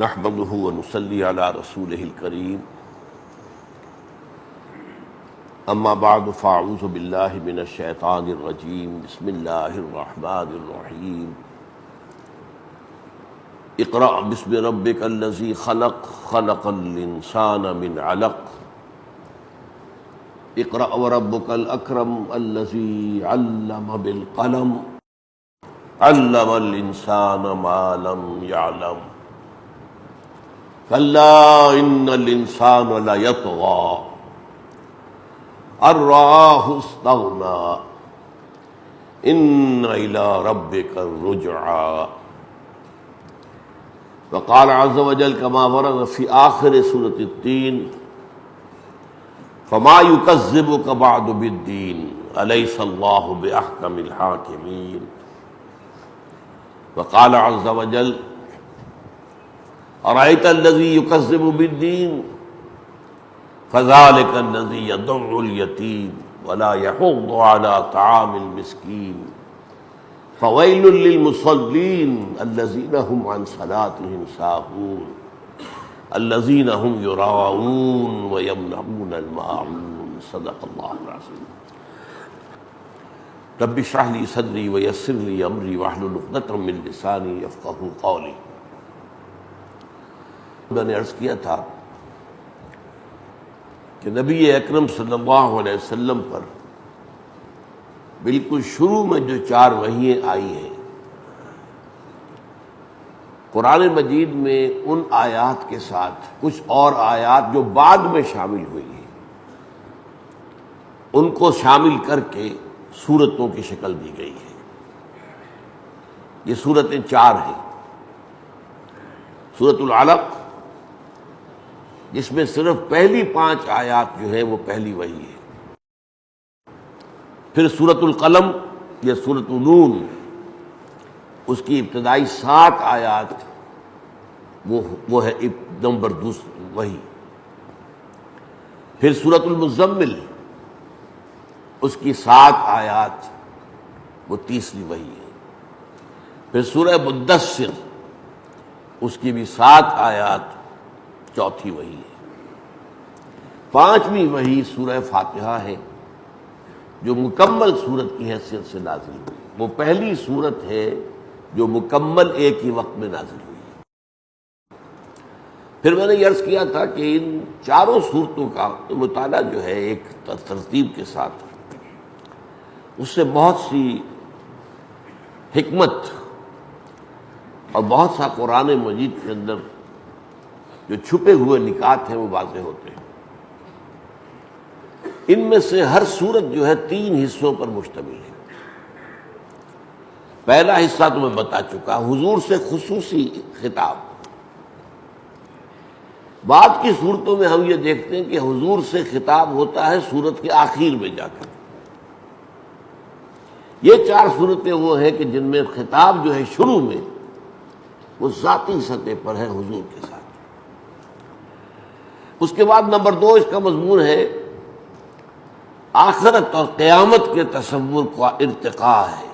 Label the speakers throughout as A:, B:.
A: نحمده ونصلي على رسوله الكريم اما بعد فاعوذ بالله من الشیطان الرجیم بسم اللہ الرحمن الرحیم اقرأ بسم ربک الذی خلق خلق الانسان من علق اقرأ وربک الاکرم الذی علم بالقلم علم الانسان ما لم يعلم کلا ان الانسان لیطغی ان رآہ استغنی ان الی ربک الرجعی وقال عز وجل كما ورد في آخر سورة التين فما يكذبك بعد بالدين أليس الله بأحكم الحاكمين وقال عز وجل أرأيت الذي يكذب بالدين فذلك الذي يدع اليتيم ولا يحض على طعام المسكين فويل للمصلين الذين هم عن صلاتهم ساهون الذين هم يراءون ويمنعون الماعون صدق الله العظيم رب اشرح لي صدري ويسر لي أمري واحلل عقدة من لساني يفقهوا قولي. میں نے عرض کیا تھا کہ نبی اکرم صلی اللہ علیہ وسلم پر بالکل شروع میں جو 4 وحییں آئی ہیں، قرآن مجید میں ان آیات کے ساتھ کچھ اور آیات جو بعد میں شامل ہوئی ہیں ان کو شامل کر کے سورتوں کی شکل دی گئی ہے. یہ سورتیں 4 ہیں. سورۃ العلق جس میں صرف پہلی 5 آیات جو ہے وہ پہلی وحی ہے. پھر سورۃ القلم یا سورۃ نون، اس کی ابتدائی 7 آیات وہ ہے نمبر 2 وحی. پھر سورۃ المزمل، اس کی 7 آیات وہ 3ری وحی ہے. پھر سورہ مدثر، اس کی بھی 7 آیات 4تھی وحی ہے. 5ویں وحی سورہ فاتحہ ہے جو مکمل سورت کی حیثیت سے نازل ہوئی. وہ پہلی سورت ہے جو مکمل ایک ہی وقت میں نازل ہوئی. پھر میں نے یہ عرض کیا تھا کہ ان 4 سورتوں کا مطالعہ جو ہے ایک ترتیب کے ساتھ، اس سے بہت سی حکمت اور بہت سا قرآن مجید کے اندر جو چھپے ہوئے نکات ہیں وہ واضح ہوتے ہیں. ان میں سے ہر سورت جو ہے 3 حصوں پر مشتمل ہے. پہلا حصہ تو میں بتا چکا، حضور سے خصوصی خطاب. بعد کی صورتوں میں ہم یہ دیکھتے ہیں کہ حضور سے خطاب ہوتا ہے سورت کے آخر میں جا کر. یہ 4 صورتیں وہ ہیں کہ جن میں خطاب جو ہے شروع میں وہ ذاتی سطح پر ہے حضور کے ساتھ. اس کے بعد نمبر 2 اس کا مضمون ہے آخرت اور قیامت کے تصور کا ارتقاء ہے.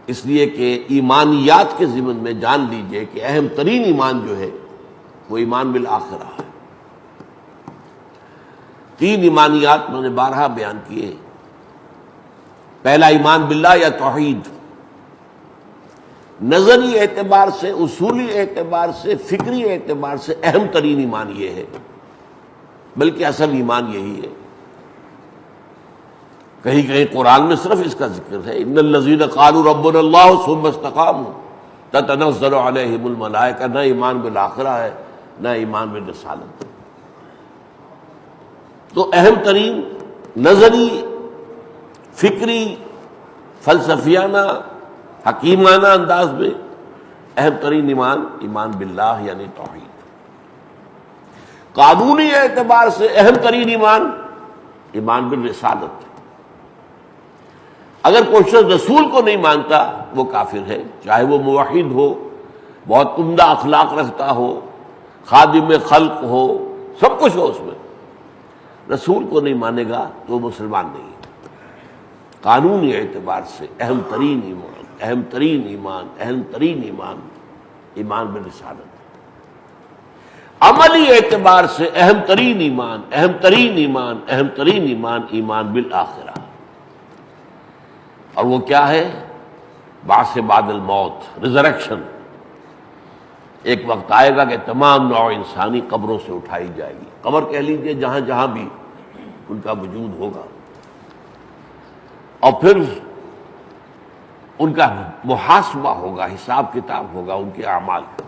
A: اس لیے کہ ایمانیات کے ضمن میں جان لیجئے کہ اہم ترین ایمان جو ہے وہ ایمان بالآخرہ ہے. 3 ایمانیات میں نے 12 بیان کیے. پہلا ایمان باللہ یا توحید، نظری اعتبار سے، اصولی اعتبار سے، فکری اعتبار سے اہم ترین ایمان یہ ہے، بلکہ اصل ایمان یہی ہے. کہیں کہیں قرآن میں صرف اس کا ذکر ہے، ان الذین قالوا ربنا اللہ ثم استقاموا تتنزل علیہم الملائکہ. نہ ایمان بالآخرہ ہے نہ ایمان بالرسالت. تو اہم ترین نظری، فکری، فلسفیانہ، حکیمانہ انداز میں اہم ترین ایمان ایمان باللہ یعنی توحید. قانونی اعتبار سے اہم ترین ایمان ایمان بالرسالت. اگر کوئی شخص رسول کو نہیں مانتا وہ کافر ہے، چاہے وہ موحد ہو، بہت عمدہ اخلاق رکھتا ہو، خادم خلق ہو، سب کچھ ہو اس میں، رسول کو نہیں مانے گا تو وہ مسلمان نہیں ہے. قانونی اعتبار سے اہم ترین ایمان ایمان بالرسالت۔ عملی اعتبار سے اہم ترین ایمان ایمان بالآخرہ، اور وہ کیا ہے؟ بعث بعد الموت، ریزریکشن۔ ایک وقت آئے گا کہ تمام نوع انسانی قبروں سے اٹھائی جائے گی، قبر کہہ لیجیے جہاں جہاں بھی ان کا وجود ہوگا، اور پھر ان کا محاسبہ ہوگا، حساب کتاب ہوگا ان کے اعمال کا۔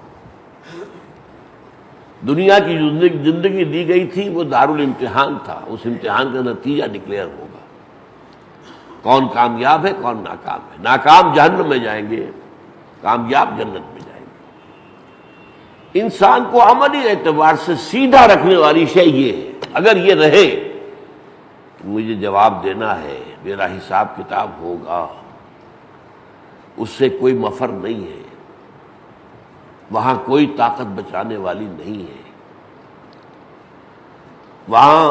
A: دنیا کی جو زندگی دی گئی تھی وہ دارالامتحان تھا، اس امتحان کا نتیجہ ڈکلیئر ہوگا، کون کامیاب ہے کون ناکام ہے۔ ناکام جہنم میں جائیں گے، کامیاب جنت میں جائیں گے۔ انسان کو عملی اعتبار سے سیدھا رکھنے والی شے یہ ہے، اگر یہ رہے کہ مجھے جواب دینا ہے، میرا حساب کتاب ہوگا، اس سے کوئی مفر نہیں ہے، وہاں کوئی طاقت بچانے والی نہیں ہے، وہاں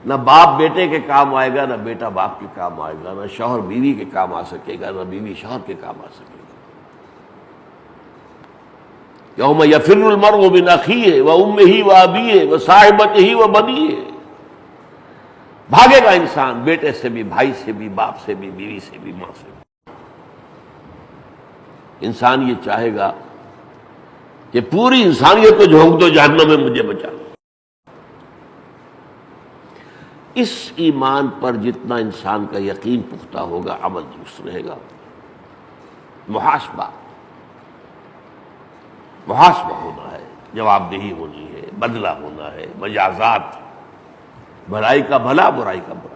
A: نہ باپ بیٹے کے کام آئے گا، نہ بیٹا باپ کے کام آئے گا، نہ شوہر بیوی کے کام آ سکے گا، نہ بیوی شوہر کے کام آ سکے گا۔ یوم یفر المرء من اخیہ وامہ وابیہ وصاحبتہ وبنیہ، بھاگے گا انسان بیٹے سے بھی، بھائی سے بھی، باپ سے بھی، بیوی سے بھی، ماں سے بھی۔ انسان یہ چاہے گا کہ پوری انسانیت کو جھونک دو جہنم میں، مجھے بچا لو۔ اس ایمان پر جتنا انسان کا یقین پختہ ہوگا، عمل درست رہے گا۔ محاسبہ ہونا ہے، جواب دہی ہونی ہے، بدلہ ہونا ہے، مجازات، بھلائی کا بھلا، برائی کا برا۔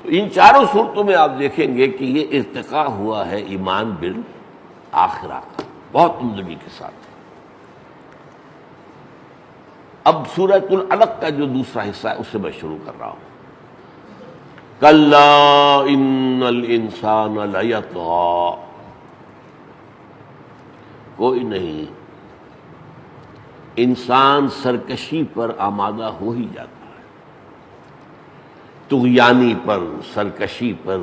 A: تو ان چاروں صورتوں میں آپ دیکھیں گے کہ یہ ارتقاء ہوا ہے ایمان بالآخرہ کا، بہت عمدگی کے ساتھ۔ اب سورۃ العلق کا جو دوسرا حصہ ہے اس سے میں شروع کر رہا ہوں۔ کلا ان الانسان لیطغی، کوئی نہیں، انسان سرکشی پر آمادہ ہو ہی جاتا ہے، طغیانی پر، سرکشی پر۔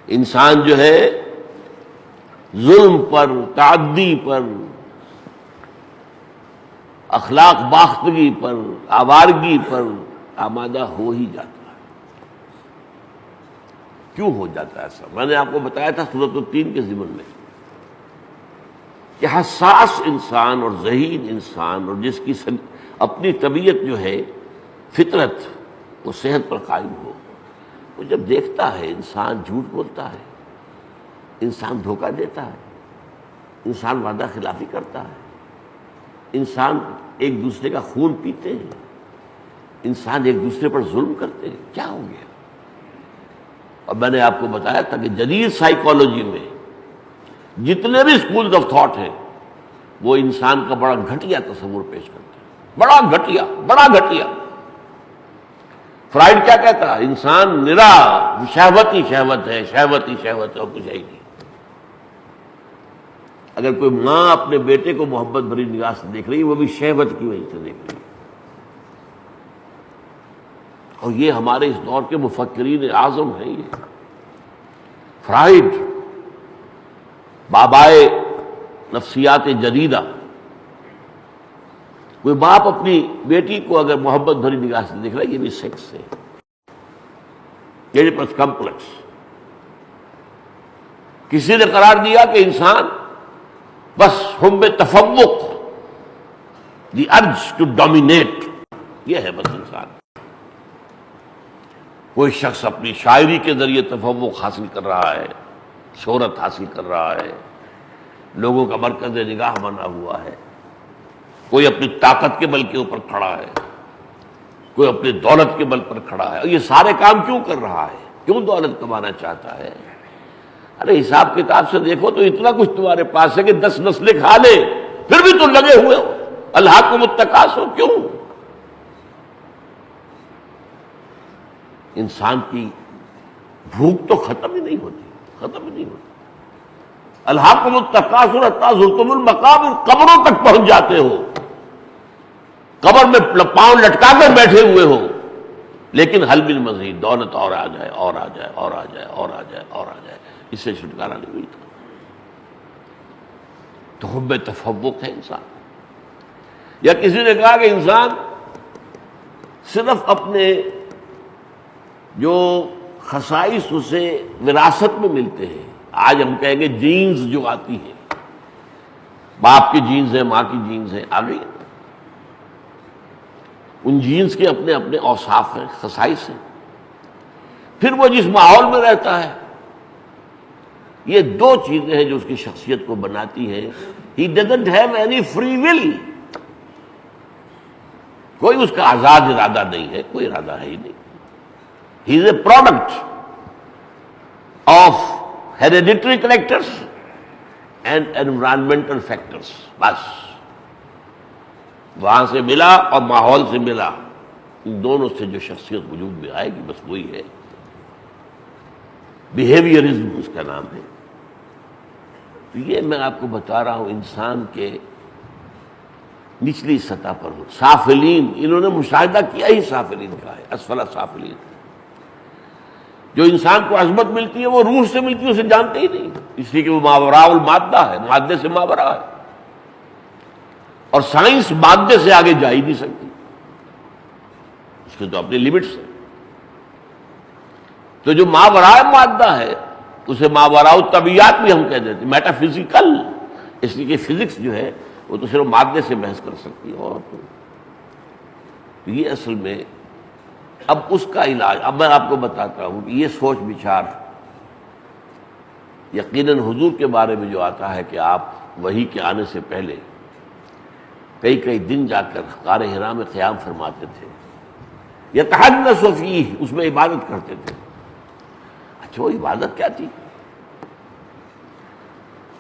A: انسان جو ہے ظلم پر، تعدی پر، اخلاق باختگی پر، آوارگی پر آمادہ ہو ہی جاتا ہے۔ کیوں ہو جاتا ہے ایسا؟ میں نے آپ کو بتایا تھا سورۃ التین کے ضمن میں کہ حساس انسان اور ذہین انسان، اور جس کی اپنی طبیعت جو ہے، فطرت، وہ صحت پر قائم ہو، وہ جب دیکھتا ہے انسان جھوٹ بولتا ہے، انسان دھوکہ دیتا ہے، انسان وعدہ خلافی کرتا ہے، انسان ایک دوسرے کا خون پیتے ہیں، انسان ایک دوسرے پر ظلم کرتے ہیں، کیا ہو گیا؟ اور میں نے آپ کو بتایا تھا کہ جدید سائیکالوجی میں جتنے بھی اسکولز آف تھاٹ ہیں وہ انسان کا بڑا گھٹیا تصور پیش کرتے ہیں، بڑا گھٹیا۔ فرائڈ کیا کہتا ہے؟ انسان نرا شہوت ہی شہوت ہے اور کچھ ہے ہی نہیں۔ اگر کوئی ماں اپنے بیٹے کو محبت بھری نگاہ سے دیکھ رہی ہے، وہ بھی شہوت کی وجہ سے دیکھ رہی ہے۔ اور یہ ہمارے اس دور کے مفکرین اعظم ہیں، یہ فرائڈ، بابائے نفسیات جدیدہ۔ کوئی باپ اپنی بیٹی کو اگر محبت بھری نگاہ سے دیکھ رہا ہے، یہ بھی سیکس ہے، ایڈیپس کمپلیکس۔ کسی نے قرار دیا کہ انسان بس ہم بے تفوق، دی ارج ٹو ڈومینیٹ، یہ ہے بس انسان۔ کوئی شخص اپنی شاعری کے ذریعے تفوق حاصل کر رہا ہے، شہرت حاصل کر رہا ہے، لوگوں کا مرکز نگاہ بنا ہوا ہے، کوئی اپنی طاقت کے بل کے اوپر کھڑا ہے، کوئی اپنی دولت کے بل پر کھڑا ہے۔ اور یہ سارے کام کیوں کر رہا ہے؟ کیوں دولت کمانا چاہتا ہے؟ ارے حساب کتاب سے دیکھو تو اتنا کچھ تمہارے پاس ہے کہ 10 نسلیں کھا لے، پھر بھی تم لگے ہوئے ہو، الہاکم التکاثر۔ کیوں؟ انسان کی بھوک تو ختم ہی نہیں ہوتی۔ الہاکم التکاثر حتی زرتم المقابر، قبروں تک پہنچ جاتے ہو، قبر میں پاؤں لٹکا کر بیٹھے ہوئے ہو، لیکن حل من مزید، دولت اور آ جائے اور آ جائے اور آ جائے اور آ جائے اور آ جائے، اس سے چھٹکارا نہیں ملتا۔ تو حب تفوق ہے انسان۔ یا کسی نے کہا کہ انسان صرف اپنے جو خصائص اسے وراثت میں ملتے ہیں، آج ہم کہیں گے جینز جو آتی ہیں، باپ کی جینز ہیں، ماں کی جینز ہیں، آ گئی، ان جینز کے اپنے اپنے اوصاف ہیں، خصائص ہیں۔ پھر وہ جس ماحول میں رہتا ہے، یہ دو چیزیں ہیں جو اس کی شخصیت کو بناتی ہیں۔ He doesn't have any free will, کوئی اس کا آزاد ارادہ نہیں ہے، کوئی ارادہ ہے ہی نہیں۔ He is a product of hereditary characters and environmental factors, بس وہاں سے ملا اور ماحول سے ملا، ان دونوں سے جو شخصیت وجود میں آئے گی بس وہی ہے۔ بیہیویئرزم اس کا نام ہے۔ تو یہ میں آپ کو بتا رہا ہوں انسان کے نچلی سطح پر ہو۔ سافلین، انہوں نے مشاہدہ کیا ہی سافلین کا ہے، اسفل سافلین۔ جو انسان کو عظمت ملتی ہے وہ روح سے ملتی ہے، اسے جانتے ہی نہیں، اس لیے کہ وہ ماوراء المادہ ہے، مادے سے ماوراء ہے، اور سائنس مادے سے آگے جا ہی نہیں سکتی، اس کے تو اپنے لمٹس ہیں۔ تو جو ماوراء مادہ ہے اسے ماوراء الطبیعیات بھی ہم کہہ دیتے ہیں، میٹا فزیکل، اس لیے کہ فزکس جو ہے وہ تو صرف مادے سے بحث کر سکتی ہے، اور تو یہ اصل میں اب اس کا علاج، اب میں آپ کو بتاتا ہوں کہ یہ سوچ بچار یقیناً حضور کے بارے میں جو آتا ہے کہ آپ وحی کے آنے سے پہلے کئی کئی دن جا کر غار حرا میں قیام فرماتے تھے، یتحنث فیہ، اس میں عبادت کرتے تھے۔ اچھا وہ عبادت کیا تھی؟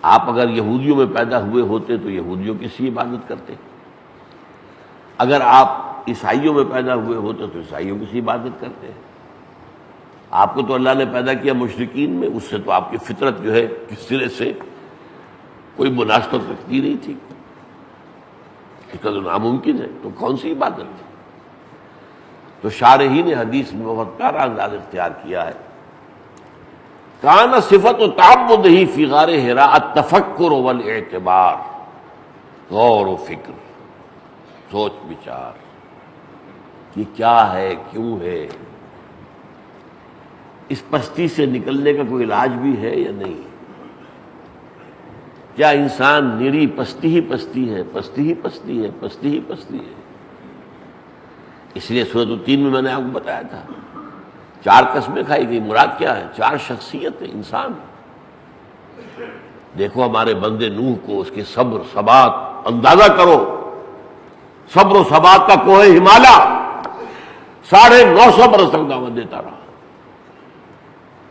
A: آپ اگر یہودیوں میں پیدا ہوئے ہوتے تو یہودیوں کی سی عبادت کرتے، اگر آپ عیسائیوں میں پیدا ہوئے ہوتے تو عیسائیوں کی سی عبادت کرتے۔ آپ کو تو اللہ نے پیدا کیا مشرکین میں، اس سے تو آپ کی فطرت جو ہے کس سرے سے کوئی مناسبت رکھتی نہیں تھی، اس کا تو ناممکن ہے، تو کون سی عبادت تھی؟ تو شارحین حدیث میں بہت پیارا انداز اختیار کیا ہے، کان صفت تعبدہ فی غار حرا التفکر والاعتبار، غور و فکر، سوچ بچار، یہ کیا ہے، کیوں ہے، اس پستی سے نکلنے کا کوئی علاج بھی ہے یا نہیں؟ کیا انسان نری پستی ہی پستی ہے، پستی ہی پستی ہے، پستی ہی پستی ہے؟ اس لیے سورۃ التین میں نے آپ کو بتایا تھا 4 قسمیں کھائی گئی، مراد کیا ہے؟ 4 شخصیتیں انسان۔ دیکھو ہمارے بندے نوح کو، اس کے صبر ثبات اندازہ کرو، صبر و ثبات کا کوہ ہمالیہ 950 برس تک دعوت دیتا رہا،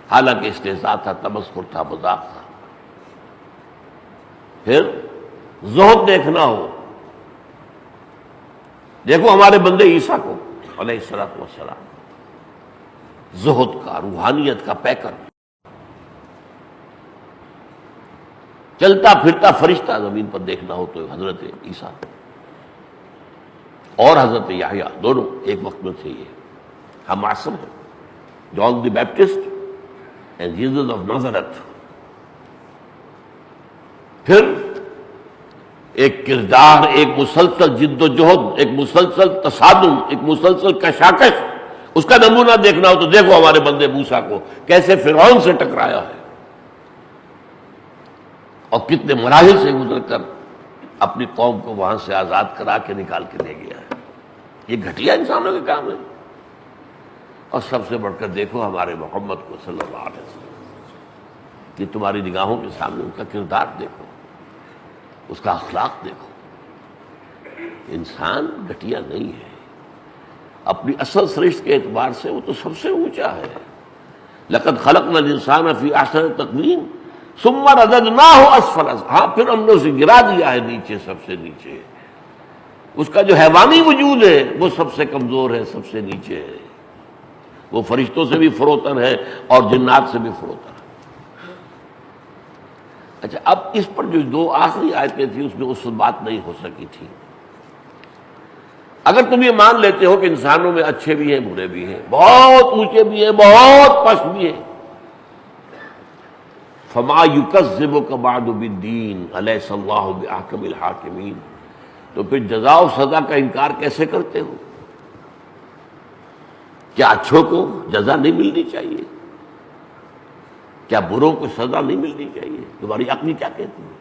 A: حالانکہ استہزاء تھا، تمسخر تھا، مذاق تھا۔ پھر زہد دیکھنا ہو، دیکھو ہمارے بندے عیسیٰ کو علیہ الصلوۃ والسلام، زہد کا، روحانیت کا پیکر، چلتا پھرتا فرشتہ زمین پر دیکھنا ہو تو حضرت عیسیٰ اور حضرت یحییٰ دونوں ایک وقت میں تھے۔ یہ ہم معصوم ہیں، جان دی بیپٹسٹ اینڈ جیسس آف نازارتھ۔ پھر ایک کردار، ایک مسلسل جد و جہد، ایک مسلسل تصادم، ایک مسلسل کشاکش، اس کا نمونہ دیکھنا ہو تو دیکھو ہمارے بندے موسیٰ کو، کیسے فرعون سے ٹکرایا ہے اور کتنے مراحل سے گزر کر اپنی قوم کو وہاں سے آزاد کرا کے نکال کے لے گیا ہے۔ یہ گھٹیا انسانوں کے کام ہے۔ اور سب سے بڑھ کر دیکھو ہمارے محمد کو صلی اللہ علیہ وسلم، یہ تمہاری نگاہوں کے سامنے ان کا کردار دیکھو، اس کا اخلاق دیکھو۔ انسان گھٹیا نہیں ہے، اپنی اصل سرشت کے اعتبار سے وہ تو سب سے اونچا ہے۔ لقد خلقنا الانسان فی احسن تقویم ثم رددناہ اسفل، ہاں پھر ہم نے اسے گرا دیا ہے نیچے، سب سے نیچے۔ اس کا جو حیوانی وجود ہے وہ سب سے کمزور ہے، سب سے نیچے ہے، وہ فرشتوں سے بھی فروتر ہے اور جنات سے بھی فروتر ہے۔ اچھا اب اس پر جو 2 آخری آیتیں تھیں اس میں اس بات نہیں ہو سکی تھی۔ اگر تم یہ مان لیتے ہو کہ انسانوں میں اچھے بھی ہیں برے بھی ہیں، بہت اونچے بھی ہیں بہت پست بھی ہیں، فما یکذبک بعد بالدین الیس اللہ باحکم الحاکمین، تو پھر جزا و سزا کا انکار کیسے کرتے ہو؟ کیا اچھوں کو جزا نہیں ملنی چاہیے؟ کیا بروں کو سزا نہیں ملنی چاہیے؟ تمہاری عقل کیا کہتی ہے؟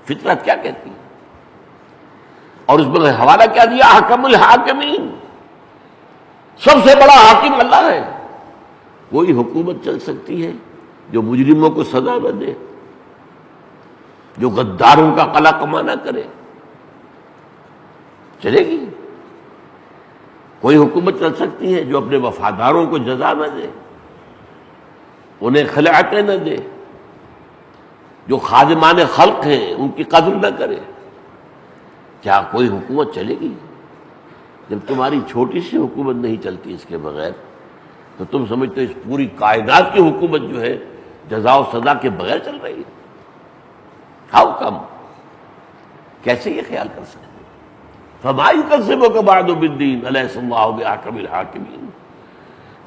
A: فطرت کیا کہتی ہے؟ اور اس میں حوالہ کیا دیا؟ حکم الحاکمین، سب سے بڑا حاکم اللہ ہے۔ کوئی حکومت چل سکتی ہے جو مجرموں کو سزا نہ دے، جو غداروں کا قلع کما نہ کرے؟ چلے گی؟ کوئی حکومت چل سکتی ہے جو اپنے وفاداروں کو جزا نہ دے، انہیں خلعتیں نہ دے، جو خادمان خلق ہیں ان کی قدر نہ کرے؟ کیا کوئی حکومت چلے گی؟ جب تمہاری چھوٹی سی حکومت نہیں چلتی اس کے بغیر، تو تم سمجھتے ہو اس پوری کائنات کی حکومت جو ہے جزا و سزا کے بغیر چل رہی ہے؟ How come? کیسے یہ خیال کر سکتے؟ فما یکذبک بعد بالدین الیس اللہ باحکم الحاکمین،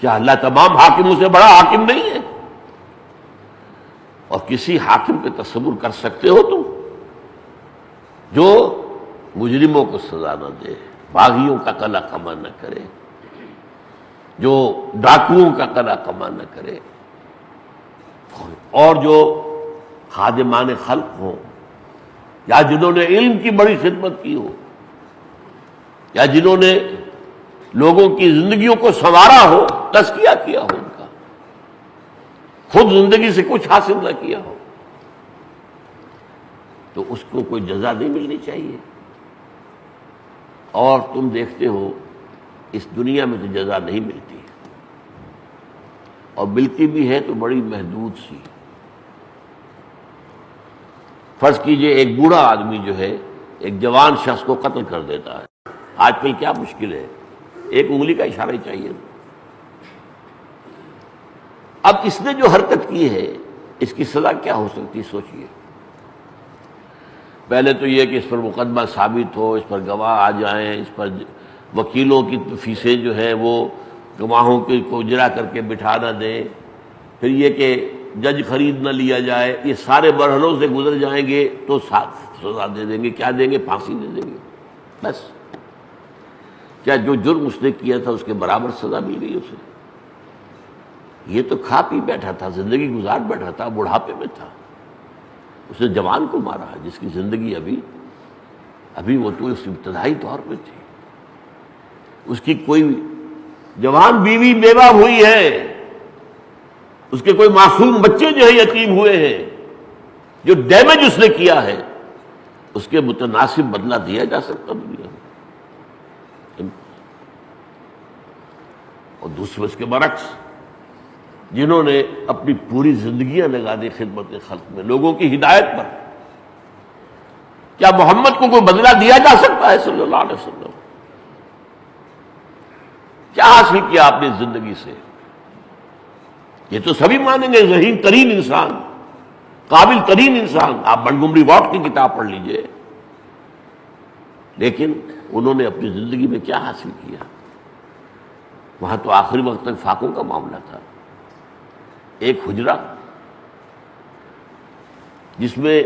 A: کیا اللہ تمام حاکموں سے بڑا حاکم نہیں ہے؟ اور کسی حاکم پہ تصور کر سکتے ہو تم جو مجرموں کو سزا نہ دے، باغیوں کا قلع کما نہ کرے، جو ڈاکوؤں کا قلع کما نہ کرے، اور جو خادمان خلق ہوں، یا جنہوں نے علم کی بڑی خدمت کی ہو، یا جنہوں نے لوگوں کی زندگیوں کو سنوارا ہو، تزکیہ کیا ہو ان کا، خود زندگی سے کچھ حاصل نہ کیا ہو، تو اس کو کوئی جزا نہیں ملنی چاہیے؟ اور تم دیکھتے ہو اس دنیا میں تو جزا نہیں ملتی، اور ملتی بھی ہے تو بڑی محدود سی۔ فرض کیجئے ایک بوڑھا آدمی جو ہے ایک جوان شخص کو قتل کر دیتا ہے، آج کل کیا مشکل ہے، ایک انگلی کا اشارہ ہی چاہیے۔ اب اس نے جو حرکت کی ہے اس کی سزا کیا ہو سکتی ہے؟ سوچئے۔ پہلے تو یہ کہ اس پر مقدمہ ثابت ہو، اس پر گواہ آ جائیں، اس پر وکیلوں کی فیسیں جو ہے وہ گواہوں کو اجرا کر کے بٹھا نہ دیں، پھر یہ کہ جج خرید نہ لیا جائے، یہ سارے مرحلوں سے گزر جائیں گے تو سزا دے دیں گے۔ کیا دیں گے؟ پھانسی دے دیں گے، بس۔ کیا جو جرم اس نے کیا تھا اس کے برابر سزا مل گئی اسے؟ یہ تو کھا پی بیٹھا تھا، زندگی گزار بیٹھا تھا، بڑھاپے میں تھا، اس نے جوان کو مارا جس کی زندگی ابھی وہ تو اس ابتدائی طور پہ تھی، اس کی کوئی جوان بیوی بیوہ ہوئی ہے، اس کے کوئی معصوم بچے جو ہیں یتیم ہوئے ہیں، جو ڈیمیج اس نے کیا ہے اس کے متناسب بدلہ دیا جا سکتا دنیا میں۔ اور دوسرے اس کے برعکس جنہوں نے اپنی پوری زندگیاں لگا دی خدمت خلق میں، لوگوں کی ہدایت پر، کیا محمد کو کوئی بدلہ دیا جا سکتا ہے صلی اللہ علیہ وسلم؟ کیا حاصل کیا آپ نے زندگی سے؟ یہ تو سبھی مانیں گے، ذہین ترین انسان، قابل ترین انسان، آپ منٹگومری واٹ کی کتاب پڑھ لیجئے، لیکن انہوں نے اپنی زندگی میں کیا حاصل کیا؟ وہاں تو آخری وقت تک فاقوں کا معاملہ تھا، ایک حجرہ جس میں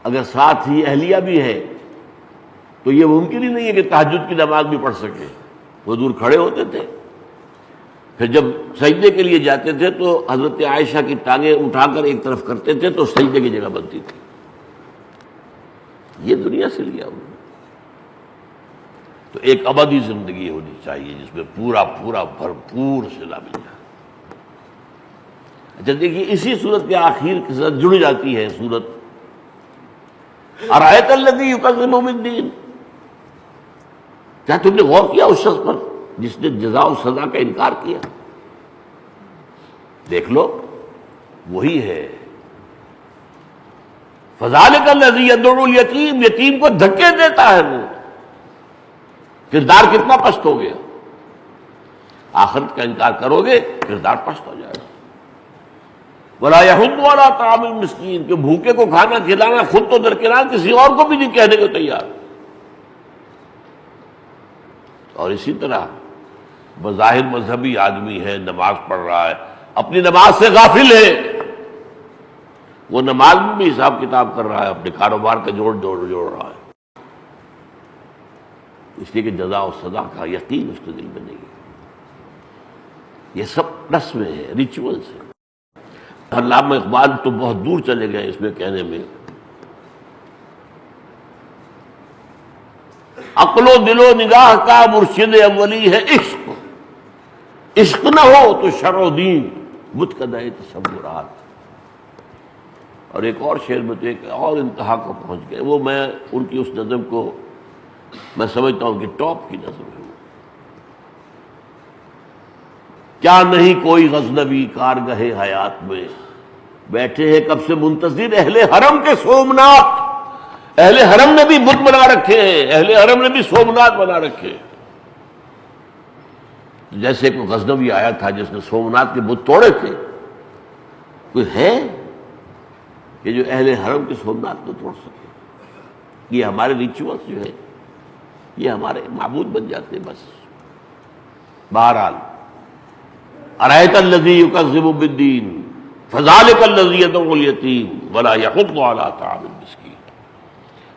A: اگر ساتھ ہی اہلیہ بھی ہے تو یہ ممکن ہی نہیں ہے کہ تہجد کی نماز بھی پڑھ سکے۔ حضور کھڑے ہوتے تھے، پھر جب سجدے کے لیے جاتے تھے تو حضرت عائشہ کی ٹانگیں اٹھا کر ایک طرف کرتے تھے تو سجدے کی جگہ بنتی تھی۔ یہ دنیا سے لیا انہوں نے۔ تو ایک ابدی زندگی ہونی چاہیے جس میں پورا بھرپور صلہ مل جائے۔ اچھا دیکھیے، اسی صورت کے آخر کے ساتھ جڑ جاتی ہے صورت ارأیت الذی یکذب بالدین۔ کیا تم نے غور کیا اس شخص پر جس نے جزا و سزا کا انکار کیا؟ دیکھ لو وہی ہے۔ فذلک الذی یدعو الیتیم، یتیم کو دھکے دیتا ہے وہ۔ کردار کتنا پست ہو گیا، آخرت کا انکار کرو گے کردار پست ہو جائے گا۔ ولا یحض علی طعام المسکین، کہ بھوکے کو کھانا کھلانا خود تو درکنار، کسی اور کو بھی نہیں کہنے کو تیار۔ اور اسی طرح بظاہر مذہبی آدمی ہے، نماز پڑھ رہا ہے، اپنی نماز سے غافل ہے، وہ نماز میں بھی حساب کتاب کر رہا ہے، اپنے کاروبار کا جوڑ رہا ہے، اس لیے کہ جزا و سزا کا یقین اس کے دل میں نہیں ہے۔ یہ سب رسمیں ہیں، ریچولز ہیں۔ علامہ اقبال تو بہت دور چلے گئے اس میں کہنے میں، عقل و دل و نگاہ کا مرشد اولی ہے عشق، عشق نہ ہو تو شرع و دین متقدع تصورات۔ اور ایک اور شعر میں تو ایک اور انتہا کو پہنچ گئے، وہ میں ان کی اس نظم کو میں سمجھتا ہوں کہ ٹاپ کی نظم ہے۔ کیا نہیں کوئی غزنوی کارگہ حیات میں، بیٹھے ہیں کب سے منتظر اہل حرم کے سومنات۔ اہل حرم نے بھی بت بنا رکھے ہیں، اہل حرم نے بھی سومنات بنا رکھے ہیں۔ جیسے کوئی غزنوی آیا تھا جس نے سومنات کے بت توڑے تھے، کوئی ہے کہ جو اہل حرم کے سومنات کو توڑ سکے؟ یہ ہمارے ریچولز جو ہے یہ ہمارے معبود بن جاتے ہیں بس۔ بہرحال ارأیت الذی یکذب بالدین فذلک الذی یدعو الیتیم ولا یحض علی طعام المسکین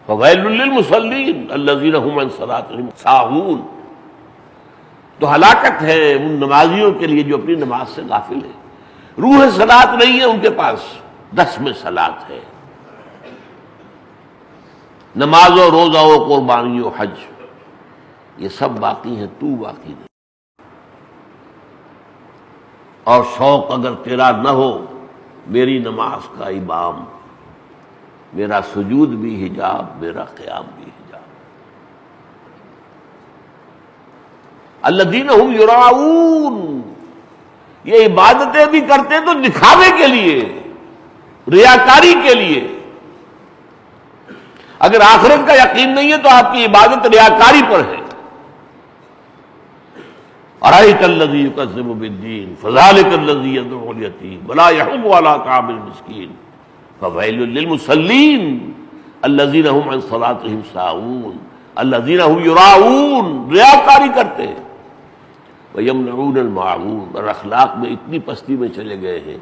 A: فویل للمصلین الذین هم عن صلاتهم ساہون۔ تو ہلاکت ہے ان نمازیوں کے لیے جو اپنی نماز سے غافل ہے، روح صلاۃ نہیں ہے ان کے پاس، رسم صلاۃ ہے، نماز و روزہ و قربانی و حج یہ سب باقی ہیں، تو باقی نہیں۔ اور شوق اگر تیرا نہ ہو میری نماز کا امام، میرا سجود بھی حجاب، میرا قیام بھی حجاب۔ الذین هم یراؤون، یہ عبادتیں بھی کرتے تو دکھاوے کے لیے، ریاکاری کے لیے۔ اگر آخرت کا یقین نہیں ہے تو آپ کی عبادت ریاکاری پر ہے۔ ارأیت الذی یکذب بالدین فذلک الذی یدعو الیتیم ولا یحض علی طعام المسکین فویل للمصلین الذین هم عن صلاتهم ساہون الذین هم یراؤون، ریاکاری کرتے ہیں، ویمنعون الماعون، اور اخلاق میں اتنی پستی میں چلے گئے ہیں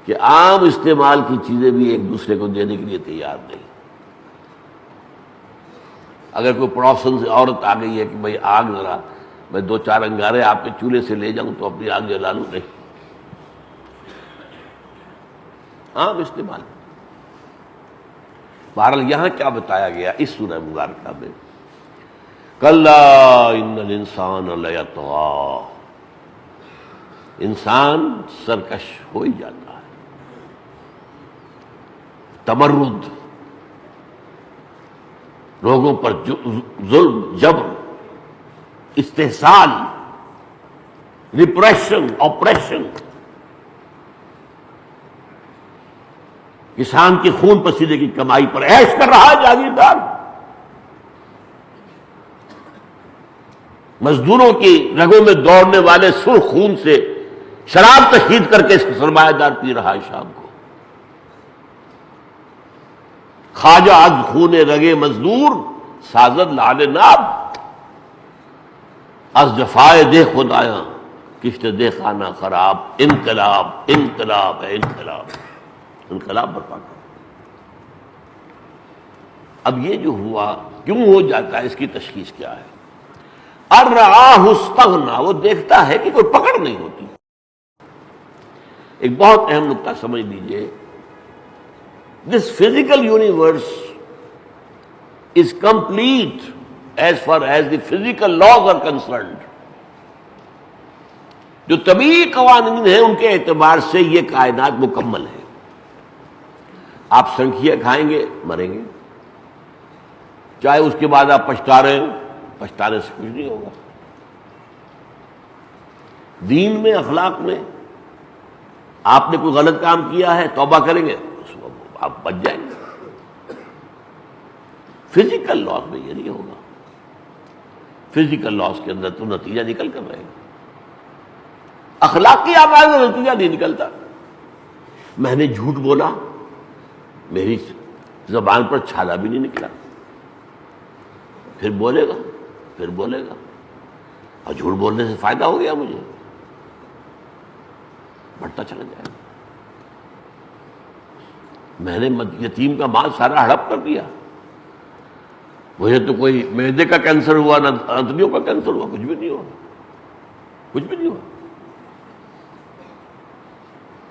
A: کہ عام استعمال کی چیزیں بھی ایک دوسرے کو دینے کے لیے تیار نہیں۔ اگر کوئی پڑوسن سے عورت آ گئی ہے کہ بھئی آگ ذرا میں 2-4 انگارے آپ کے چولہے سے لے جاؤں تو اپنی آگ جلا لوں، نہیں، عام استعمال۔ بہرحال یہاں کیا بتایا گیا اس سورہ مبارکہ میں، کلا ان الانسان لیطغی، انسان سرکش ہو ہی جاتا ہے، تمرد، لوگوں پر ظلم، جبر، استحصال، ریپریشن، آپریشن، کسان کی خون پسینے کی کمائی پر عیش کر رہا ہے جاگیردار، مزدوروں کی رگوں میں دوڑنے والے سرخ خون سے شراب تشہیر کر کے اس کا سرمایہ دار پی رہا ہے شام کو۔ خواجہ از خون رگے مزدور سازد لعل ناب، از جفائے دے خدایاں کشت دے خانہ خراب، انقلاب انقلاب ہے انقلاب، انقلاب برپا کر۔ اب یہ جو ہوا کیوں ہو جاتا ہے، اس کی تشخیص کیا ہے؟ ارآہ استغنیٰ، وہ دیکھتا ہے کہ کوئی پکڑ نہیں ہوتی۔ ایک بہت اہم نقطہ سمجھ لیجئے، this physical universe is complete as far as the physical laws are concerned۔ جو طبیعی قوانین ہیں ان کے اعتبار سے یہ کائنات مکمل ہے۔ آپ سنکھیا کھائیں گے مریں گے، چاہے اس کے بعد آپ پچھتا رہے ہوں، پچھتانے سے کچھ نہیں ہوگا۔ دین میں، اخلاق میں آپ نے کوئی غلط کام کیا ہے، توبہ کریں گے آپ بچ جائیں گے۔ فزیکل لاس میں یہ نہیں ہوگا، فزیکل لاس کے اندر تو نتیجہ نکل کر رہے گا، اخلاقی اعمال میں نتیجہ نہیں نکلتا۔ میں نے جھوٹ بولا، میری زبان پر چھالا بھی نہیں نکلا، پھر بولے گا، پھر بولے گا، اور جھوٹ بولنے سے فائدہ ہو گیا مجھے، بڑھتا چلا جائے گا۔ میں نے یتیم کا مال سارا ہڑپ کر دیا، مجھے تو کوئی معدے کا کینسر ہوا نہ آنتڑیوں کا کینسر ہوا، کچھ بھی نہیں ہوا، کچھ بھی نہیں ہوا۔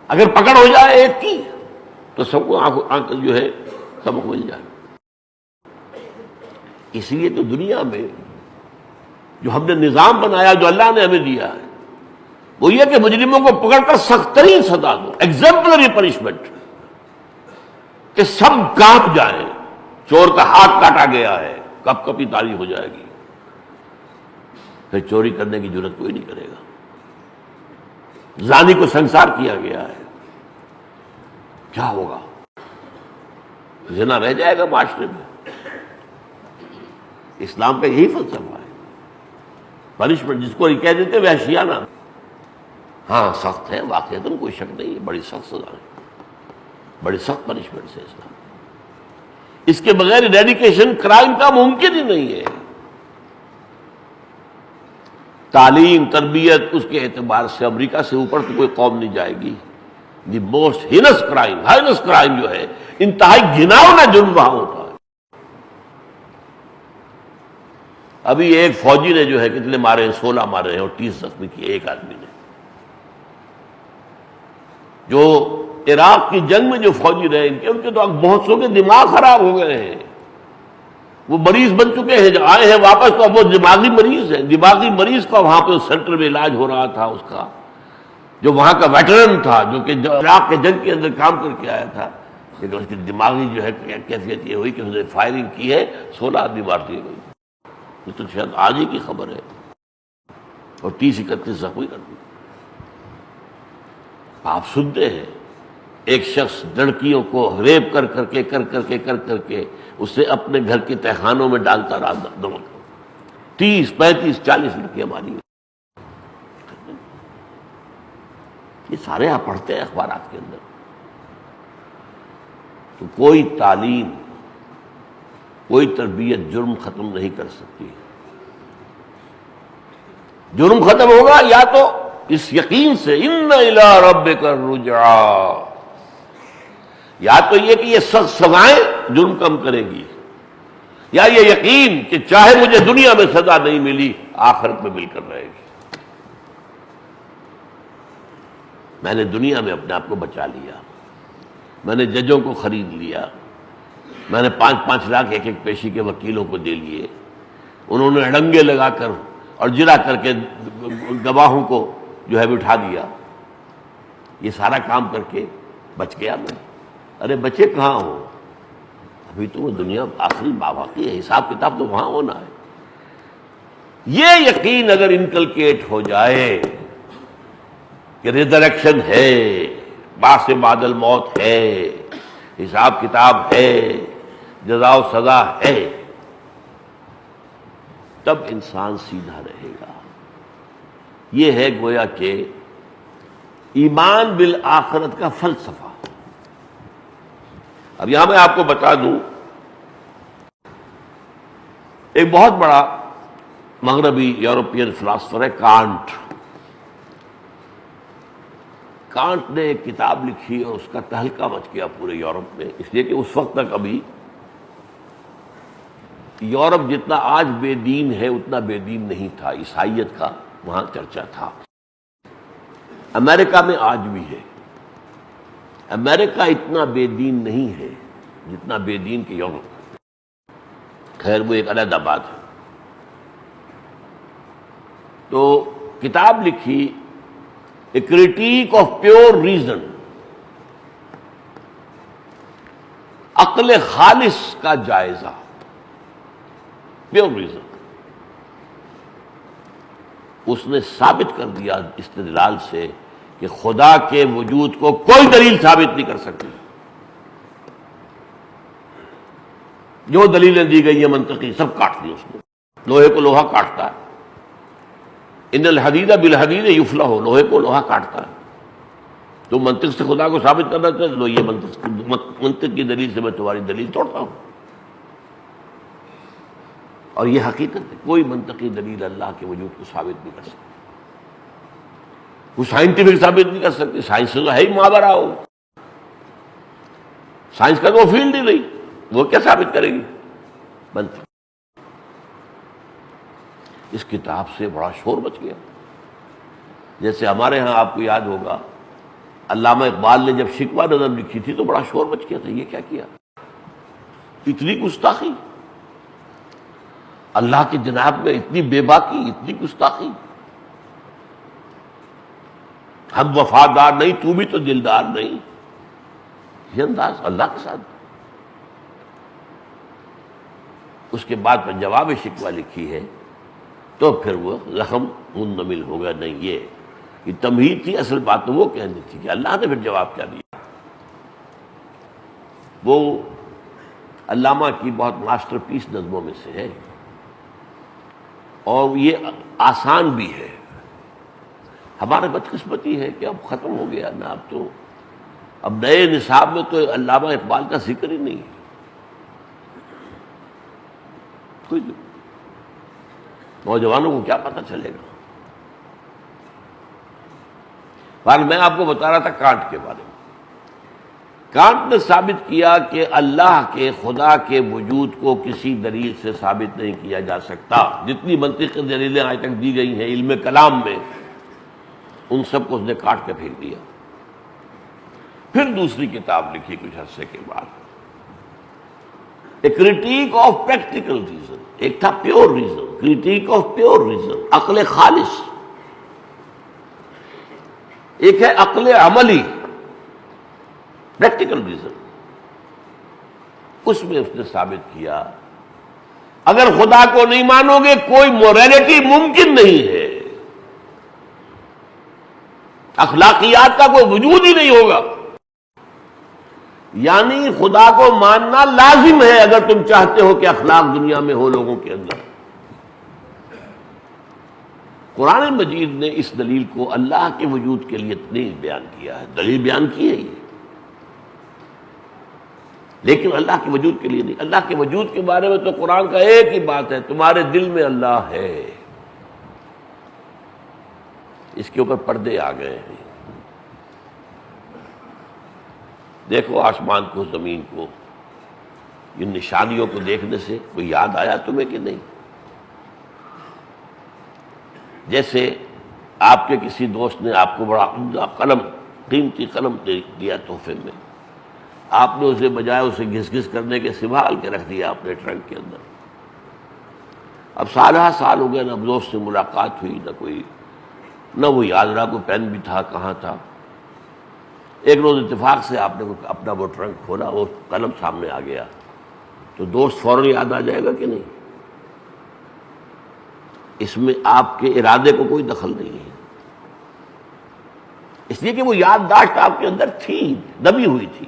A: اگر پکڑ ہو جائے ایک کی تو سب کو آنکھ جو ہے سبق مل جائے۔ اس لیے تو دنیا میں جو ہم نے نظام بنایا، جو اللہ نے ہمیں دیا ہے، وہ یہ کہ مجرموں کو پکڑ کر سخت ترین سزا دو، ایگزمپلری پنشمنٹ، کہ سب کانپ جائیں۔ چور کا ہاتھ کاٹا گیا ہے، کب کبھی تاریخ ہو جائے گی، پھر چوری کرنے کی جرت کوئی نہیں کرے گا۔ زانی کو سنسار کیا گیا ہے، کیا ہوگا؟ زنا رہ جائے گا معاشرے میں۔ اسلام کا یہی فلسفہ ہے، پنشمنٹ جس کو کہہ دیتے وحشیانہ۔ ہاں سخت ہے واقعتاً، کوئی شک نہیں ہے، بڑی سخت سزا ہے، بڑی سخت پنشمنٹ ہے اسلام۔ اس کے بغیر ایریڈیکیشن کرائم کا ممکن ہی نہیں ہے۔ تعلیم تربیت اس کے اعتبار سے امریکہ سے اوپر تو کوئی قوم نہیں جائے گی۔ دی موسٹ ہینس کرائم جو ہے، انتہائی گھناؤنا جرم وہاں ہوتا ہے۔ ابھی ایک فوجی نے جو ہے کتنے مارے ہیں، 16 مارے ہیں اور 30 زخمی کیے ایک آدمی نے۔ جو عراق کی جنگ میں جو فوجی رہے ان کے تو بہت سو کے دماغ خراب ہو گئے ہیں، وہ مریض بن چکے ہیں، جب آئے ہیں واپس تو اب وہ دماغی مریض ہے۔ دماغی مریض کا وہاں پہ سینٹر میں علاج ہو رہا تھا، اس کا جو وہاں کا ویٹرن تھا، جو کہ عراق کے جنگ کے اندر کام کر کے آیا تھا، لیکن اس کی دماغی جو ہے کیفیت یہ ہوئی کہ اس نے فائرنگ کی ہے، 16 آدمی مار دیے گئے۔ یہ تو شاید آج ہی کی خبر ہے، اور 30-31 زخمی کر دی۔ آپ سنتے ہیں ایک شخص لڑکیوں کو ریپ کر کے اسے اپنے گھر کے تہخانوں میں ڈالتا رہا، 30 35 40 لڑکیاں ماری۔ یہ سارے آپ پڑھتے ہیں اخبارات کے اندر۔ تو کوئی تعلیم، کوئی تربیت جرم ختم نہیں کر سکتی۔ جرم ختم ہوگا یا تو اس یقین سے ان الی ربک الرجعی، یا تو یہ کہ یہ سخت سزائیں جرم کم کرے گی، یا یہ یقین کہ چاہے مجھے دنیا میں سزا نہیں ملی آخرت میں مل کر رہے گی۔ میں نے دنیا میں اپنے آپ کو بچا لیا، میں نے ججوں کو خرید لیا، میں نے 5-5 لاکھ ایک پیشی کے وکیلوں کو دے لیے، انہوں نے اڑنگے لگا کر اور جرا کر کے گواہوں کو جو ہے بٹھا دیا۔ یہ سارا کام کر کے بچ گیا میں۔ ارے بچے کہاں ہو؟ ابھی تو وہ دنیا آخری باقی ہے، حساب کتاب تو وہاں ہونا ہے۔ یہ یقین اگر انکلکیٹ ہو جائے کہ ریزریکشن ہے، بعث بعد الموت ہے، حساب کتاب ہے، جزا و سزا ہے، تب انسان سیدھا رہے گا۔ یہ ہے گویا کہ ایمان بالآخرت کا فلسفہ۔ اب یہاں میں آپ کو بتا دوں، ایک بہت بڑا مغربی یورپین فلاسفر ہے کانٹ۔ کانٹ نے ایک کتاب لکھی اور اس کا تہلکہ مچ گیا پورے یورپ میں، اس لیے کہ اس وقت تک ابھی یورپ جتنا آج بے دین ہے اتنا بے دین نہیں تھا، عیسائیت کا وہاں چرچا تھا۔ امریکہ میں آج بھی ہے، امریکہ اتنا بے دین نہیں ہے جتنا بے دین کے یورپ۔ خیر وہ ایک علیحدہ بات ہے۔ تو کتاب لکھی اے کریٹیک آف پیور ریزن، عقل خالص کا جائزہ، پیور ریزن۔ اس نے ثابت کر دیا استدلال سے کہ خدا کے وجود کو کوئی دلیل ثابت نہیں کر سکتی۔ جو دلیلیں دی گئی ہیں منطقی سب کاٹ دی اس نے۔ لوہے کو لوہا کاٹتا ہے، ان الحدید بالحدید یفلح، لوہے کو لوہا کاٹتا ہے۔ تو منطق سے خدا کو ثابت کرنا چاہتے لو، یہ منطق کی دلیل سے میں تمہاری دلیل توڑتا ہوں۔ اور یہ حقیقت ہے، کوئی منطقی دلیل اللہ کے وجود کو ثابت نہیں کر سکتی، وہ سائنٹیفک ثابت نہیں کر سکتی، سائنس تو ہے ہی ماورا ہو، سائنس کا تو وہ فیلڈ ہی نہیں، وہ کیا ثابت کرے گی منطق۔ اس کتاب سے بڑا شور مچ گیا، جیسے ہمارے ہاں آپ کو یاد ہوگا علامہ اقبال نے جب شکوہ نظم لکھی تھی تو بڑا شور مچ گیا تھا، یہ کیا کیا، اتنی گستاخی، اللہ کی جناب میں اتنی بے باکی، اتنی گستاخی، ہم وفادار نہیں تو بھی تو دلدار نہیں، یہ انداز اللہ کے ساتھ۔ اس کے بعد میں جواب شکوہ لکھی ہے تو پھر وہ زخم منمل ہو گیا، نہیں یہ تمہید تھی، اصل بات تو وہ کہنی تھی کہ اللہ نے پھر جواب کیا دیا۔ وہ علامہ کی بہت ماسٹر پیس نظموں میں سے ہے، اور یہ آسان بھی ہے۔ ہمارے بدقسمتی ہے کہ اب ختم ہو گیا نا، اب نئے نصاب میں تو علامہ اقبال کا ذکر ہی نہیں ہے، کوئی نوجوانوں کو کیا پتہ چلے گا۔ بہرحال میں آپ کو بتا رہا تھا کانٹ کے بارے میں۔ کانٹ نے ثابت کیا کہ اللہ کے، خدا کے وجود کو کسی دلیل سے ثابت نہیں کیا جا سکتا، جتنی منطقی دلیلیں آج تک دی گئی ہیں علم کلام میں، ان سب کو اس نے کاٹ کے پھینک دیا۔ پھر دوسری کتاب لکھی کچھ عرصے کے بعد، اے کریٹیک آف پریکٹیکل ریزن، ایک تھا pure reason, critique of pure reason, عقل خالص، ایک ہے عقل عملی، پریکٹیکل ریزن۔ اس میں اس نے ثابت کیا اگر خدا کو نہیں مانو گے کوئی موریلٹی ممکن نہیں ہے، اخلاقیات کا کوئی وجود ہی نہیں ہوگا، یعنی خدا کو ماننا لازم ہے اگر تم چاہتے ہو کہ اخلاق دنیا میں ہو لوگوں کے اندر۔ قرآن مجید نے اس دلیل کو اللہ کے وجود کے لیے نہیں بیان کیا ہے، دلیل بیان کی ہے یہ، لیکن اللہ کے وجود کے لیے نہیں۔ اللہ کے وجود کے بارے میں تو قرآن کا ایک ہی بات ہے، تمہارے دل میں اللہ ہے، اس کے اوپر پردے آ گئے ہیں۔ دیکھو آسمان کو، زمین کو، ان نشانیوں کو دیکھنے سے کوئی یاد آیا تمہیں کہ نہیں؟ جیسے آپ کے کسی دوست نے آپ کو بڑا عمدہ قلم، قیمتی قلم دیا تحفے میں، آپ نے اسے بجائے اسے گھس گھس کرنے کے سنبھال کے رکھ دیا اپنے ٹرنک کے اندر۔ اب سالہ سال ہو گئے، نہ دوست سے ملاقات ہوئی، نہ وہ یاد رہا کوئی پین بھی تھا کہاں تھا۔ ایک روز اتفاق سے آپ نے اپنا وہ ٹرنک کھولا، وہ قلم سامنے آ گیا، تو دوست فوراً یاد آ جائے گا کہ نہیں؟ اس میں آپ کے ارادے کو کوئی دخل نہیں ہے، اس لیے کہ وہ یادداشت آپ کے اندر تھی، دبی ہوئی تھی۔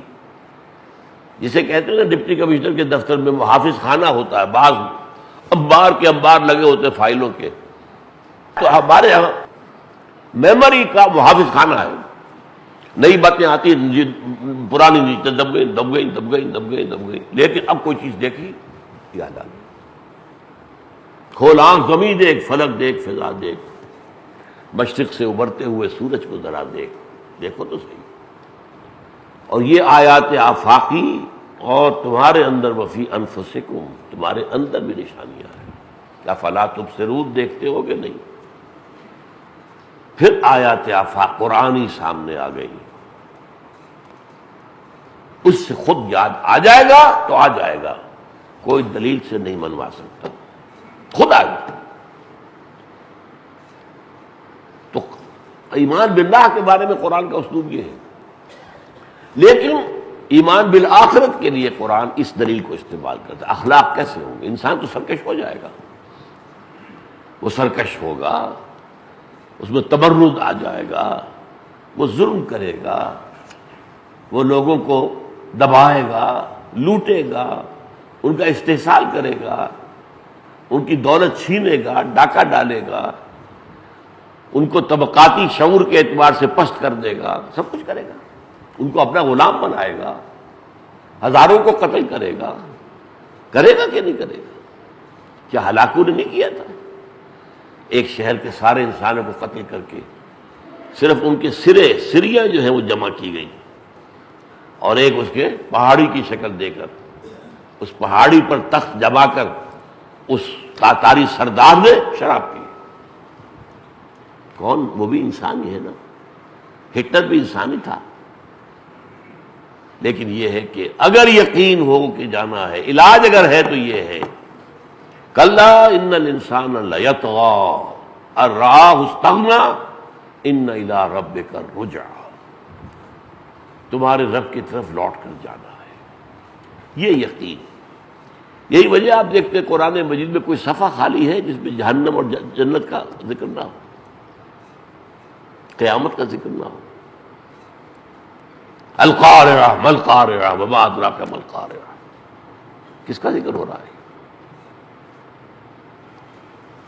A: جسے کہتے ہیں نا ڈپٹی کمشنر کے دفتر میں محافظ خانہ ہوتا ہے، بعض انبار کے انبار لگے ہوتے ہیں فائلوں کے، تو ہمارے یہاں میموری کا محافظ خانہ ہے، نئی باتیں آتی پرانی نیچے دب گئی، لیکن اب کوئی چیز دیکھی یاد آ گئی، کھول آنکھ زمین دیکھ، فلک دیکھ، فضا دیکھ، مشرق سے ابھرتے ہوئے سورج کو ذرا دیکھو تو صحیح۔ اور یہ آیات آفاقی اور تمہارے اندر وفی انفسکم، تمہارے اندر بھی نشانیاں ہیں، کیا فلا تبصرون، دیکھتے ہو کہ نہیں؟ پھر آیات آفاق قرآنی سامنے آ گئی، اس سے خود یاد آ جائے گا تو آ جائے گا، کوئی دلیل سے نہیں منوا سکتا، خود آ گیا۔ تو ایمان باللہ کے بارے میں قرآن کا اسلوب یہ ہے، لیکن ایمان بالآخرت کے لیے قرآن اس دلیل کو استعمال کرتا ہے۔ اخلاق کیسے ہوں گے؟ انسان تو سرکش ہو جائے گا، وہ سرکش ہوگا، اس میں تمرد آ جائے گا، وہ ظلم کرے گا، وہ لوگوں کو دبائے گا، لوٹے گا، ان کا استحصال کرے گا، ان کی دولت چھینے گا، ڈاکہ ڈالے گا، ان کو طبقاتی شعور کے اعتبار سے پست کر دے گا، سب کچھ کرے گا، ان کو اپنا غلام بنائے گا، ہزاروں کو قتل کرے گا کہ نہیں کرے گا؟ کیا ہلاکوں نے نہیں کیا تھا؟ ایک شہر کے سارے انسانوں کو قتل کر کے صرف ان کے سریاں جو ہیں وہ جمع کی گئی، اور ایک اس کے پہاڑی کی شکل دے کر اس پہاڑی پر تخت جما کر اس تاتاری سردار نے شراب پی۔ کون؟ وہ بھی انسان ہی ہے نا، ہٹلر بھی انسان ہی تھا۔ لیکن یہ ہے کہ اگر یقین ہو کہ جانا ہے، علاج اگر ہے تو یہ ہے کلا ان الانسان لیطغی ان رآہ استغنی ان الی ربک الرجعی، تمہارے رب کی طرف لوٹ کر جانا ہے، یہ یقین۔ یہی وجہ آپ دیکھتے ہیں قرآن مجید میں کوئی صفحہ خالی ہے جس میں جہنم اور جنت کا ذکر نہ ہو، قیامت کا ذکر نہ ہو۔ القارعہ ما القارعہ وما ادراک ما القارعہ، کس کا ذکر ہو رہا ہے؟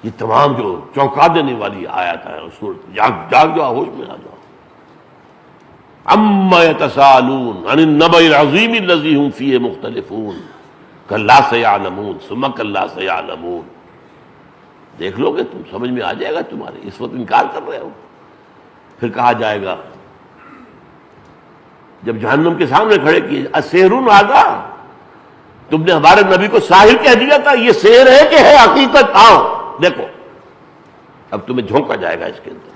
A: یہ تمام جو چونکا دینے والی آیات ہے، جاگ جاؤ، ہوش میں آ جاؤ۔ عما یتساءلون عن النبأ العظیم الذی هم فیہ مختلفون کلا سیعلمون ثم کلا سیعلمون۔ دیکھ لو گے تم، سمجھ میں آ جائے گا تمہارے، اس وقت انکار کر رہے ہو۔ پھر کہا جائے گا جب جہنم کے سامنے کھڑے کیے، السحر ھذا، تم نے ہمارے نبی کو ساحر کہہ دیا تھا، یہ سحر ہے کہ ہے حقیقت؟ آؤ دیکھو۔ اب تمہیں جھونکا جائے گا اس کے اندر۔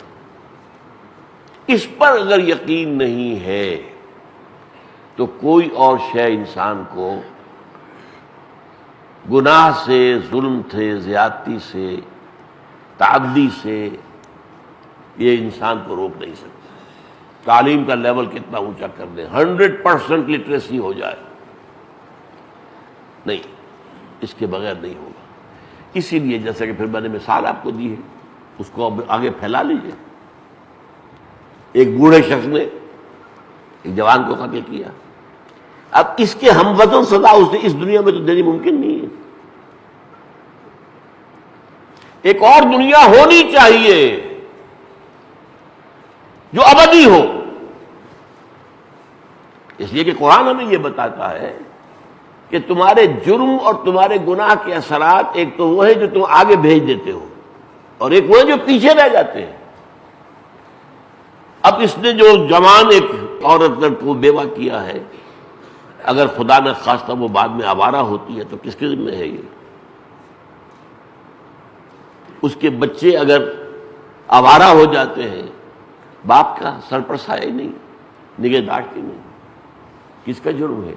A: اس پر اگر یقین نہیں ہے تو کوئی اور شے انسان کو گناہ سے، ظلم سے، زیادتی سے، تعدی سے یہ انسان کو روک نہیں سکتا۔ تعلیم کا لیول کتنا اونچا کر دیں، 100% لٹریسی ہو جائے، نہیں، اس کے بغیر نہیں ہوگا۔ اسی لیے جیسا کہ پھر میں نے مثال آپ کو دی ہے، اس کو اب آگے پھیلا لیجئے۔ ایک بوڑھے شخص نے ایک جوان کو قتل کیا، اب اس کے ہم وزن سزا اس نے اس دنیا میں تو دینی ممکن نہیں ہے۔ ایک اور دنیا ہونی چاہیے جو ابدی ہو، اس لیے کہ قرآن ہمیں یہ بتاتا ہے کہ تمہارے جرم اور تمہارے گناہ کے اثرات ایک تو وہ ہے جو تم آگے بھیج دیتے ہو، اور ایک وہ ہے جو پیچھے رہ جاتے ہیں۔ اب اس نے جو جوان ایک عورت کو بیوہ کیا ہے، اگر خدا نہ خواستہ وہ بعد میں آوارہ ہوتی ہے تو کس کے ذمہ ہے یہ؟ اس کے بچے اگر آوارہ ہو جاتے ہیں، باپ کا سر پر سایہ ہی نہیں، نگہداشت ہی نہیں، کس کا جرم ہے؟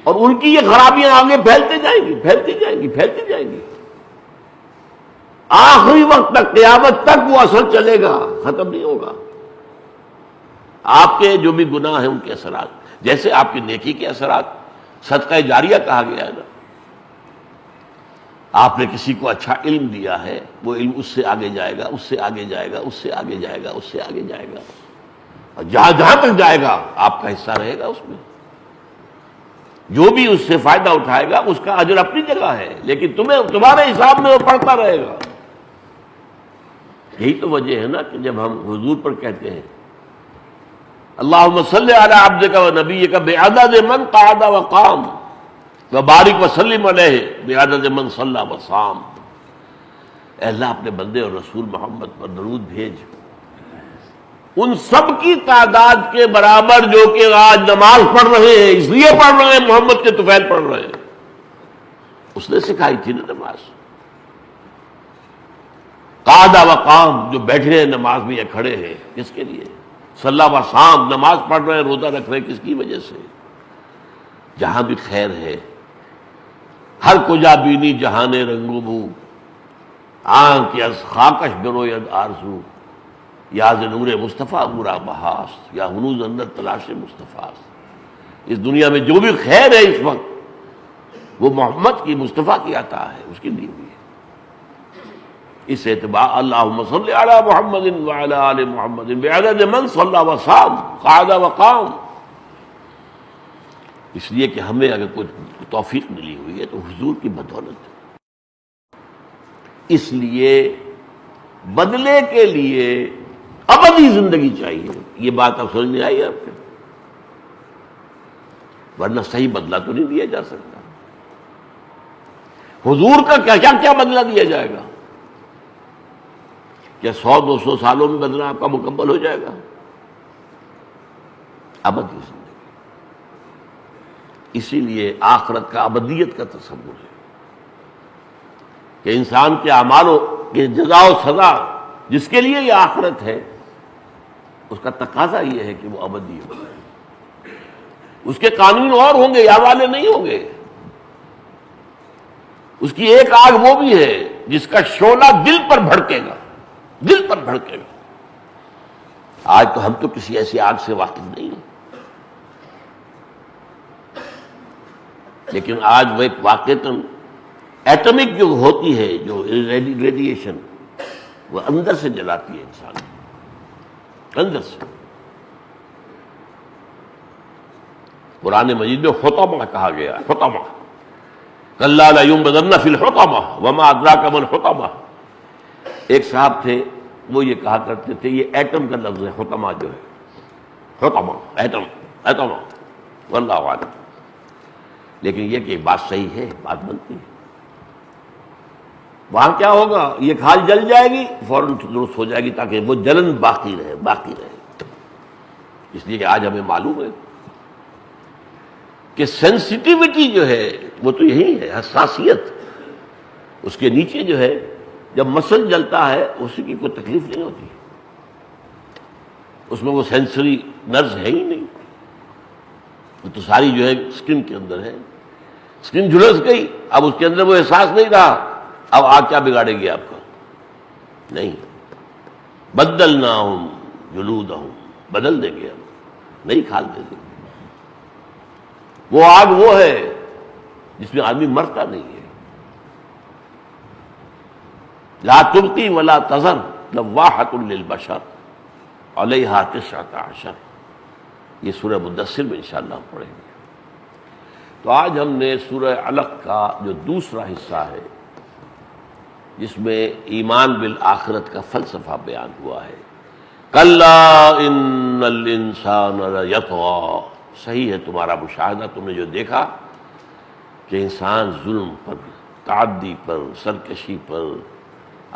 A: اور ان کی یہ خرابیاں آگے پھیلتے جائیں گی، پھیلتی جائیں گی، پھیلتی جائیں گی، آخری وقت تک، قیامت تک وہ اثر چلے گا، ختم نہیں ہوگا۔ آپ کے جو بھی گناہ ہیں ان کے اثرات، جیسے آپ کی نیکی کے اثرات، صدقہ جاریہ کہا گیا ہے نا، آپ نے کسی کو اچھا علم دیا ہے، وہ علم اس سے آگے جائے گا، اس سے آگے جائے گا، اس سے آگے جائے گا، اس سے آگے جائے گا، اور جہاں جہاں تک جائے گا آپ کا حصہ رہے گا اس میں۔ جو بھی اس سے فائدہ اٹھائے گا اس کا اجر اپنی جگہ ہے، لیکن تمہارے حساب میں وہ پڑتا رہے گا۔ یہی تو وجہ ہے نا کہ جب ہم حضور پر کہتے ہیں اللہم صلی علی عبدک و نبیک بعدد من قعد وقام وبارک وسلم علیہ بعدد من صلی وصام، اے اللہ اپنے بندے اور رسول محمد پر درود بھیج ان سب کی تعداد کے برابر جو کہ آج نماز پڑھ رہے ہیں، اس لیے پڑھ رہے ہیں محمد کے طفیل پڑھ رہے ہیں، اس نے سکھائی تھی نا نماز۔ قعد وقام، جو بیٹھے ہیں نماز میں یا کھڑے ہیں، کس کے لیے؟ صلی وصام، نماز پڑھ رہے ہیں، روزہ رکھ رہے ہیں، کس کی وجہ سے؟ جہاں بھی خیر ہے، ہر کجا بینی جہان رنگ بو، آنکھ از خاکش بروید آرزو، یا ز نور مصطفیٰ برا بہاست، یا ہنوز اندر تلاش مصطفیٰ۔ اس دنیا میں جو بھی خیر ہے اس وقت وہ محمد کی، مصطفیٰ کی عطا ہے، اس کی دی ہوئی ہے۔ اس اعتبار اللہم صلی علی محمد وعلی آل محمد بعدد من صلی وصام قعد وقام۔ اس لیے کہ ہمیں اگر کوئی توفیق ملی ہوئی ہے تو حضور کی بدولت ہے۔ اس لیے بدلے کے لیے ابدی زندگی چاہیے، یہ بات اب سمجھ میں آئی آپ کے؟ ورنہ صحیح بدلہ تو نہیں دیا جا سکتا۔ حضور کا کیا کیا بدلہ دیا جائے گا؟ کیا 100-200 سالوں میں بدلہ آپ کا مکمل ہو جائے گا؟ ابدی زندگی. اسی لیے آخرت کا ابدیت کا تصور ہے کہ انسان کے اعمالوں کے جزا و سزا جس کے لیے یہ آخرت ہے اس کا تقاضا یہ ہے کہ وہ ابدی ہو. اس کے قانون اور ہوں گے، یا والے نہیں ہوں گے. اس کی ایک آگ وہ بھی ہے جس کا شعلہ دل پر بھڑکے گا، دل پر بھڑکے گا. آج تو ہم تو کسی ایسی آگ سے واقف نہیں ہیں، لیکن آج وہ ایک واقعتاً ایٹمک جو ہوتی ہے، جو ریڈیشن، وہ اندر سے جلاتی ہے انسان، اندر سے. قرآن مجید میں حطمہ کہا گیا، حطمہ. کلا لینبذن فی الحطمہ وما ادراک ما الحطمہ. ایک صاحب تھے وہ یہ کہا کرتے تھے یہ ایٹم کا لفظ ہے، حطمہ جو ہے، حطمہ ایٹم، ایٹم، واللہ اعلم. لیکن یہ کہ بات صحیح ہے، بات بنتی ہے. وہاں کیا ہوگا؟ یہ کھال جل جائے گی، فوراً درست ہو جائے گی تاکہ وہ جلن باقی رہے، باقی رہے. اس لیے کہ آج ہمیں معلوم ہے کہ سینسٹیوٹی جو ہے وہ تو یہی ہے، حساسیت. اس کے نیچے جو ہے جب مسل جلتا ہے اسی کی کوئی تکلیف نہیں ہوتی، اس میں وہ سینسری نرز ہے ہی نہیں. وہ تو ساری جو ہے اسکن کے اندر ہے. اسکن جھلس گئی، اب اس کے اندر وہ احساس نہیں رہا، اب آگ کیا بگاڑے گی آپ کا؟ نہیں. بدلناہم جلودہم، بدل دیں گے، ہم نہیں کھال دیں گے. وہ آگ وہ ہے جس میں آدمی مرتا نہیں ہے. لا تبقی ولا تذر لواحۃ للبشر علیہا 19. یہ سورہ مدثر میں انشاءاللہ ہم پڑھیں گے. تو آج ہم نے سورہ علق کا جو دوسرا حصہ ہے جس میں ایمان بالآخرت کا فلسفہ بیان ہوا ہے. کلا ان الانسان لیطغی. صحیح ہے تمہارا مشاہدہ، تم نے جو دیکھا کہ انسان ظلم پر، تعدی پر، سرکشی پر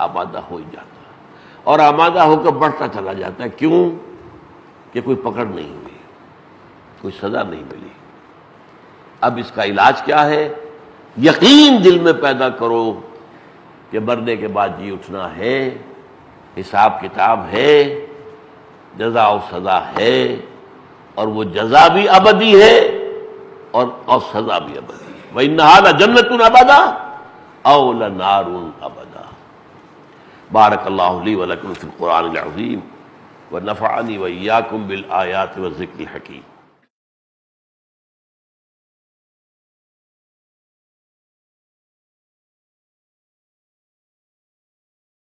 A: آمادہ ہو ہی جاتا ہے، اور آمادہ ہو کر بڑھتا چلا جاتا ہے. کیوں؟ کہ کوئی پکڑ نہیں ہوئی، کوئی سزا نہیں ملی. اب اس کا علاج کیا ہے؟ یقین دل میں پیدا کرو کہ مرنے کے بعد جی اٹھنا ہے، حساب کتاب ہے، جزا و سزا ہے، اور وہ جزا بھی ابدی ہے اور سزا بھی ابدی ہے. وَإِنَّهَا لَجَنَّةٌ أَبَدًا أَوْ لَنَارٌ أَبَدًا. بارک اللہ لی ولکم فی القرآن العظیم ونفعنی وإیاکم بالآیات والذکر الحکیم.